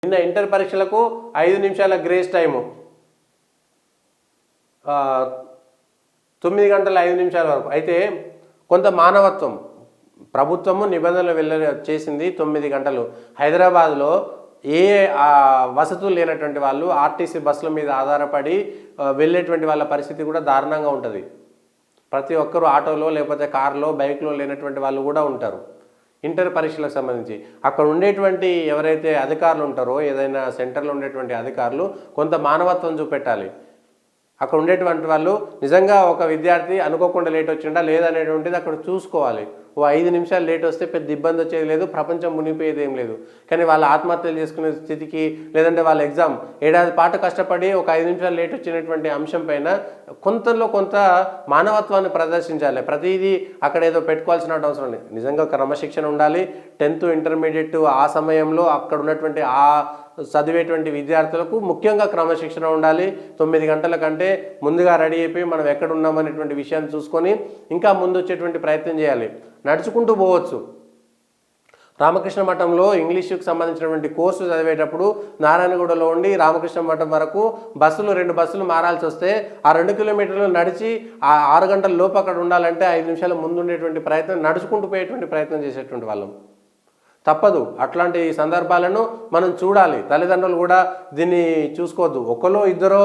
నిన్న ఇంటర్ పరీక్షలకు 5 నిమిషాల గ్రేస్ టైము 9 గంటల 5 నిమిషాల వరకు. అయితే కొంత మానవత్వం ప్రభుత్వము నిబంధనలు చేసింది 9 గంటలు. హైదరాబాద్లో వసతులు లేనటువంటి వాళ్ళు ఆర్టీసీ బస్సుల మీద ఆధారపడి వెళ్ళేటువంటి వాళ్ళ పరిస్థితి కూడా దారుణంగా ఉంటుంది. ప్రతి ఒక్కరు ఆటోలో లేకపోతే కారులో బైక్లో లేనటువంటి వాళ్ళు కూడా ఉంటారు. ఇంటర్ పరీక్షలకు సంబంధించి అక్కడ ఉండేటువంటి ఎవరైతే అధికారులు ఉంటారో, ఏదైనా సెంటర్లో ఉండేటువంటి అధికారులు కొంత మానవత్వం చూపెట్టాలి. అక్కడ ఉండేటువంటి వాళ్ళు నిజంగా ఒక విద్యార్థి అనుకోకుండా లేట్ వచ్చిండా లేదనేటువంటిది అక్కడ చూసుకోవాలి. 5 నిమిషాలు లేట్ వస్తే పెద్ద ఇబ్బంది వచ్చేది లేదు, ప్రపంచం మునిగిపోయేది ఏం లేదు. కానీ వాళ్ళ ఆత్మహత్యలు చేసుకునే స్థితికి, లేదంటే వాళ్ళ ఎగ్జామ్ ఏడాది పాటు కష్టపడి ఒక 5 నిమిషాలు లేట్ వచ్చినటువంటి అంశం పైన కొంత మానవత్వాన్ని ప్రదర్శించాలి. ప్రతిదీ అక్కడ ఏదో పెట్టుకోవాల్సిన అవసరం లేదు. నిజంగా క్రమశిక్షణ ఉండాలి. 10th ఇంటర్మీడియట్ ఆ సమయంలో అక్కడ ఉన్నటువంటి చదివేటువంటి విద్యార్థులకు ముఖ్యంగా క్రమశిక్షణ ఉండాలి. 9 గంటల కంటే ముందుగా రెడీ అయిపోయి మనం ఎక్కడ ఉన్నామనేటువంటి విషయాన్ని చూసుకొని ఇంకా ముందు వచ్చేటువంటి ప్రయత్నం చేయాలి. నడుచుకుంటూ పోవచ్చు. రామకృష్ణ మఠంలో ఇంగ్లీషుకి సంబంధించినటువంటి కోర్సు చదివేటప్పుడు నారాయణగూడలో ఉండి రామకృష్ణ మఠం వరకు 2 బస్సులు మారాల్సి వస్తే ఆ 2 కిలోమీటర్లు నడిచి ఆ 6 గంటల లోపు అక్కడ ఉండాలంటే 5 నిమిషాల ముందు ఉండేటువంటి ప్రయత్నం, నడుచుకుంటూ పోయేటువంటి ప్రయత్నం చేసేటువంటి వాళ్ళం. తప్పదు. అట్లాంటి సందర్భాలను మనం చూడాలి. తల్లిదండ్రులు కూడా దీన్ని చూసుకోవద్దు. ఒకరో ఇద్దరో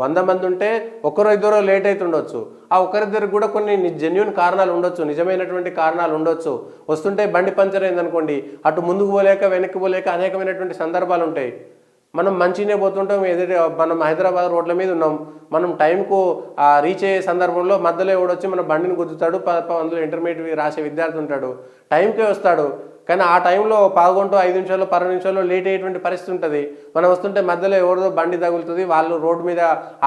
100 మంది ఉంటే ఒకరో ఇద్దరో లేట్ అవుతుండొచ్చు. ఆ ఒకరిద్దరికి కూడా కొన్ని జెన్యూన్ కారణాలు ఉండొచ్చు, నిజమైనటువంటి కారణాలు ఉండొచ్చు. వస్తుంటే బండి పంచర్ అయిందనుకోండి, అటు ముందుకు పోలేక వెనక్కి పోలేక అనేకమైనటువంటి సందర్భాలు ఉంటాయి. మనం మంచిగానే పోతుంటాం, మనం హైదరాబాద్ రోడ్ల మీద ఉన్నాం. మనం టైంకు రీచ్ అయ్యే సందర్భంలో మధ్యలో ఎవడొచ్చి మన బండిని గుద్దుతాడు. అందులో ఇంటర్మీడియట్ రాసే విద్యార్థి ఉంటాడు, టైంకే వస్తాడు. కానీ ఆ టైంలో 5 గంటలు 5 నిమిషాలు 10 నిమిషాల్లో లేట్ అయ్యేటువంటి పరిస్థితి ఉంటుంది. మనం వస్తుంటే మధ్యలో ఎవరిదో బండి తగులుతుంది, వాళ్ళు రోడ్డు మీద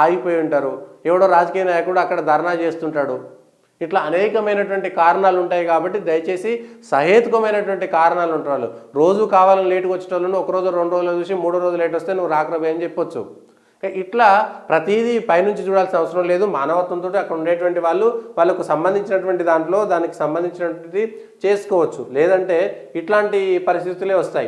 ఆగిపోయి ఉంటారు. ఎవడో రాజకీయ నాయకుడు అక్కడ ధర్నా చేస్తుంటాడు. ఇట్లా అనేకమైనటువంటి కారణాలు ఉంటాయి. కాబట్టి దయచేసి సహేతుకమైనటువంటి కారణాలు ఉంటారు. రోజు కావాలని లేటుగా వచ్చేటోళ్ళను ఒకరోజు 2 రోజులు చూసి 3వ రోజు లేట్ వస్తే నువ్వు రాకరాబోయే అని చెప్పొచ్చు. ఇట్లా ప్రతిదీ పైనుంచి చూడాల్సిన అవసరం లేదు. మానవత్వంతో అక్కడ ఉండేటువంటి వాళ్ళకు సంబంధించినటువంటి దానికి సంబంధించినటువంటి చేసుకోవచ్చు. లేదంటే ఇట్లాంటి పరిస్థితులే వస్తాయి.